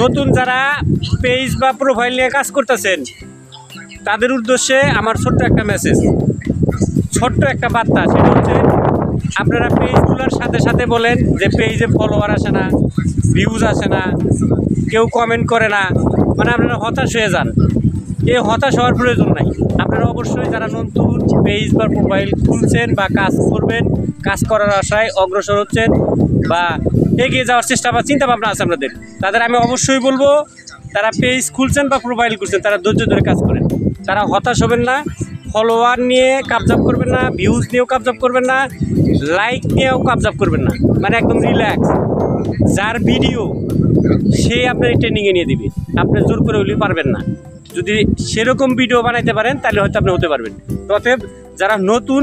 নতুন যারা পেজ বা প্রোফাইল নিয়ে কাজ করতেছেন তাদের উদ্দেশ্যে আমার ছোট্ট একটা মেসেজ, ছোট্ট একটা বার্তা। সেটা হচ্ছে আপনারা পেজগুলোর সাথে সাথে বলেন যে পেজে ফলোয়ার আসে না, ভিউজ আসে না, কেউ কমেন্ট করে না, মানে আপনারা হতাশ হয়ে যান। এই হতাশ হওয়ার প্রয়োজন নাই। আপনারা অবশ্যই যারা নতুন পেজ বা প্রোফাইল খুলছেন বা কাজ করবেন, কাজ করার আশায় অগ্রসর হচ্ছেন বা এগিয়ে যাওয়ার চেষ্টা বা চিন্তা ভাবনা আছে আপনাদের, তাদের আমি অবশ্যই বলবো তারা পেজ খুলছেন বা প্রোফাইল খুলছেন তারা ধৈর্য ধরে কাজ করেন। তারা হতাশ হবেন না, ফলোয়ার নিয়ে কাবজাব করবেন না, ভিউজ নিয়েও কাবজাব করবেন না, লাইক নিয়েও কাবজাব করবেন না, মানে একদম রিল্যাক্স। যার ভিডিও সে আপনার ট্রেনিংয়ে নিয়ে দিবে, আপনি জোর করে হলেও পারবেন না। যদি সেরকম ভিডিও বানাইতে পারেন তাহলে হয়তো আপনি হতে পারবেন। অতএব যারা নতুন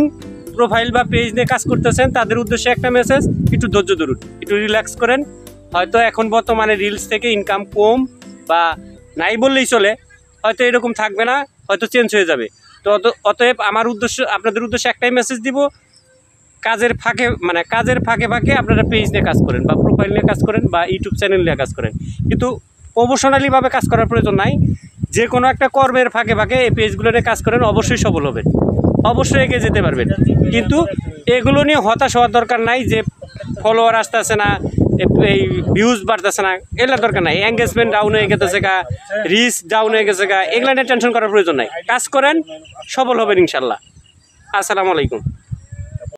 প্রোফাইল বা পেজ নিয়ে কাজ করতেছেন তাদের উদ্দেশ্যে একটা মেসেজ, একটু ধৈর্য ধরুন, একটু রিল্যাক্স করেন। হয়তো এখন বর্তমানে রিলস থেকে ইনকাম কম বা নাই বললেই চলে, হয়তো এরকম থাকবে না, হয়তো চেঞ্জ হয়ে যাবে। তো অতএব আমার উদ্দেশ্য, আপনাদের উদ্দেশ্যে একটাই মেসেজ দিব, কাজের ফাঁকে ফাঁকে আপনারা পেজ নিয়ে কাজ করেন বা প্রোফাইল নিয়ে কাজ করেন বা ইউটিউব চ্যানেল নিয়ে কাজ করেন, কিন্তু প্রফেশনালিভাবে কাজ করার প্রয়োজন নাই। যে কোনো একটা কর্মের ফাঁকে ফাঁকে এই পেজগুলো নিয়ে কাজ করেন, অবশ্যই সফল হবেন, অবশ্যই এগিয়ে যেতে পারবেন। কিন্তু এগুলো নিয়ে হতাশ হওয়ার দরকার নাই যে ফলোয়ার আসতেছে না, এই ভিউজ বাড়তেছে না, এগুলোর দরকার নাই। এঙ্গেজমেন্ট ডাউন হয়ে গেছে গা, রিচ ডাউন হয়ে গেছে গা, এগুলো নিয়ে টেনশন করার প্রয়োজন নাই। কাজ করেন, সফল হবেন ইনশাল্লাহ। আসসালামু আলাইকুম।